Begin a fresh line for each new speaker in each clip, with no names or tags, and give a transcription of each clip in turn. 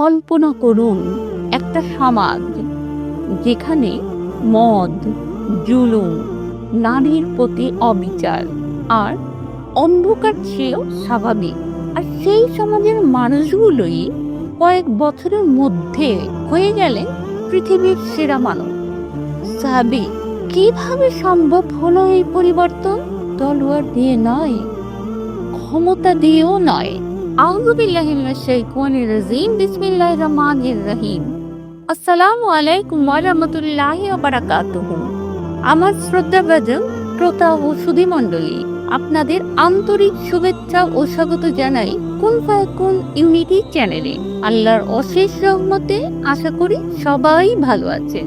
কল্পনা করুন একটা সমাজ যেখানে মদ, জুলুম, নারীর প্রতি অবিচার আর অন্ধকার ছিল স্বাভাবিক। আর সেই সমাজের মানুষগুলোই কয়েক বছরের মধ্যে হয়ে গেলেন পৃথিবীর সেরা মানুষ। সাহাবী, কিভাবে সম্ভব হলো এই পরিবর্তন? তলোয়ার দিয়ে নয়, ক্ষমতা দিয়েও নয়। আউযু বিল্লাহি মিনাশ শাইতানির রাজিম। বিসমিল্লাহির রহমানির রহিম। আসসালামু আলাইকুম ওয়া রাহমাতুল্লাহি ওয়া বারাকাতুহু। আমার শ্রদ্ধাভাজন শ্রোতা ও সুধী মণ্ডলী, আপনাদের আন্তরিক শুভেচ্ছা ও স্বাগত জানাই কুন ফায়াকুন ইউনিটি চ্যানেলে। আল্লাহর অশেষ রহমতে আশা করি সবাই ভালো আছেন।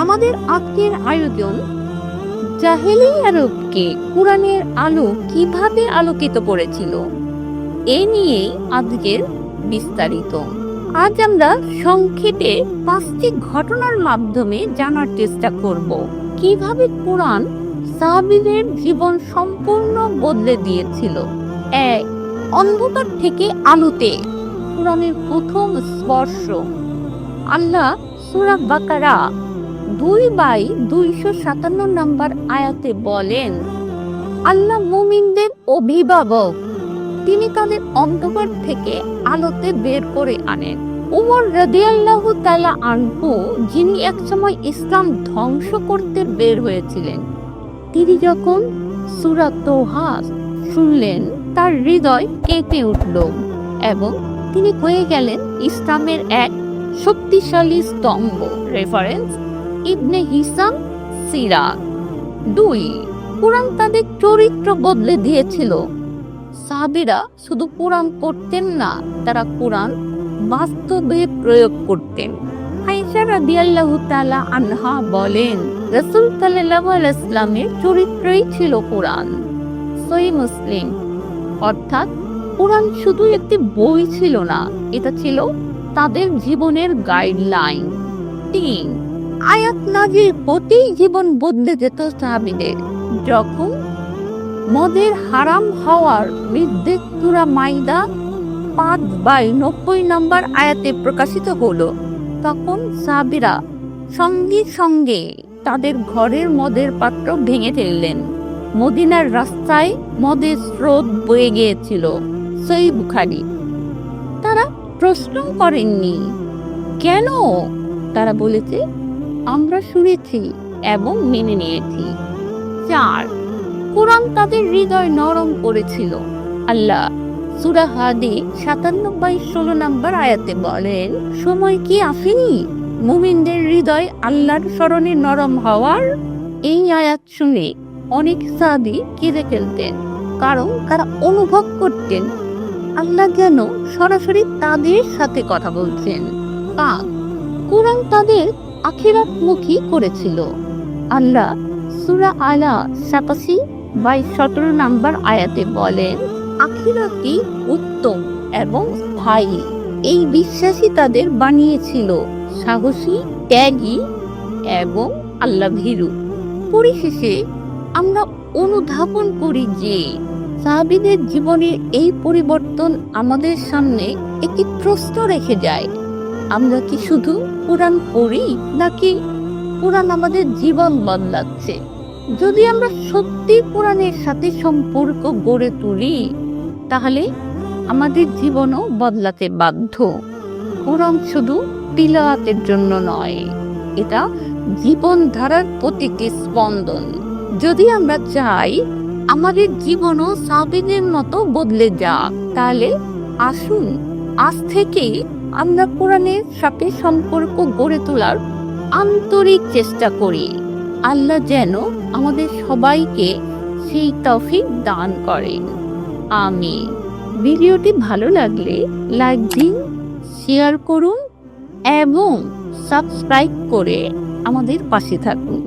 আমাদের আজকের আয়োজন জাহেলি আরবকে কুরআনের আলো কিভাবে আলোকিত করেছিল, এ নিয়েই আজকের বিস্তারিত। আজ আমরা সংক্ষেপে 5টি ঘটনার মাধ্যমে জানার চেষ্টা করব কিভাবে কুরআন সাহাবীদের জীবন সম্পূর্ণ বদলে দিয়েছিল। 1. অন্ধকার থেকে আলোতে কুরআনের প্রথম স্পর্শ। আল্লাহ সূরা বাকারা 2/257 নম্বর আয়াতে বলেন, আল্লাহ মুমিনদের অভিভাবক, তিনি তাদের অন্ধকার থেকে আলোতে বের করে আনেন। উমর রাদিয়াল্লাহু তাআলা আনহু, যিনি একসময় ইসলাম ধ্বংস করতে বের হয়েছিলেন, তিনি যখন সূরা তোহা শুনলেন তার হৃদয় কেঁপে উঠল এবং তিনি হয়ে গেলেন ইসলামের এক শক্তিশালী স্তম্ভ। রেফারেন্স ইবনে হিসাম সিরা। 2. কুরআন তাদের চরিত্র বদলে দিয়েছিল। সাহাবীরা শুধু কুরআন পড়তেন না, তারা কুরআন বাস্তবে প্রয়োগ করতেন। আয়েশা রাদিয়াল্লাহু তাআলা আনহা বলেন, রাসূল সাল্লাল্লাহু আলাইহি ওয়াসাল্লামের চরিত্রই ছিল কুরআন। সহিহ মুসলিম। অর্থাৎ কুরআন শুধু একটি বই ছিল না, এটা ছিল তাদের জীবনের গাইডলাইন। 3. আয়াত নাযিল হতেই জীবন বদলে যেত সাহাবীদের। যখন মদের হারাম হওয়ার নির্দেশ সূরা মাইদা 5/90 নম্বর আয়াতে প্রকাশিত হলো, তখন সাহাবীরা সঙ্গে সঙ্গে তাদের ঘরের মদের পাত্র ভেঙে ফেললেন। মদিনার রাস্তায় মদের স্রোত বয়ে গিয়েছিল। সহিহ বুখারী। তারা প্রশ্ন করেননি কেন, তারা বলেছে আমরা শুনেছি এবং মেনে নিয়েছি। 4. কুরআন তাদের হৃদয় নরম করেছিল। আল্লাহ সূরা হাদী 57/16 নম্বর আয়াতে বলেন, সময় কি আসেনি মুমিনদের হৃদয় আল্লাহর স্মরণে নরম হওয়ার? এই আয়াত শুনে অনেক সাহাবী কেঁদে ফেলতেন, কারণ তারা অনুভব করতেন আল্লাহ যেন সরাসরি তাদের সাথে কথা বলছেন। 5. কুরআন তাদের আখিরাতমুখী করেছিল। আল্লাহ সূরা আলা 87/17 নম্বর আয়াতে বলেন, আখিরাতই উত্তম এবং স্থায়ী। এই বিশ্বাসই তাদের বানিয়েছিল সাহসী, ত্যাগী এবং আল্লাহ ভীরু। পরিশেষে আমরা অনুধাবন করি যে সাহাবীদের জীবনের এই পরিবর্তন আমাদের সামনে একটি প্রশ্ন রেখে যায়, আমরা কি শুধু কুরআন পড়ি নাকি কুরআন আমাদের জীবন বদলাচ্ছে? যদি আমরা সত্যি কুরআনের সাথে সম্পর্ক গড়ে তুলি, তাহলে আমাদের জীবনও বদলাতে বাধ্য। কুরআন শুধু তিলাওয়াতের জন্য নয়, এটা জীবনধারার প্রতিটি স্পন্দন। যদি আমরা চাই আমাদের জীবনও সাহাবীদের মতো বদলে যাক, তাহলে আসুন আজ থেকেই আমরা কুরআনের সাথে সম্পর্ক গড়ে তোলার আন্তরিক চেষ্টা করি। আল্লাহ যেন আমাদের সবাইকে সেই তৌফিক দান করেন। আমিন। ভিডিওটি ভালো লাগলে লাইক দিন, শেয়ার করুন এবং সাবস্ক্রাইব করে আমাদের পাশে থাকুন।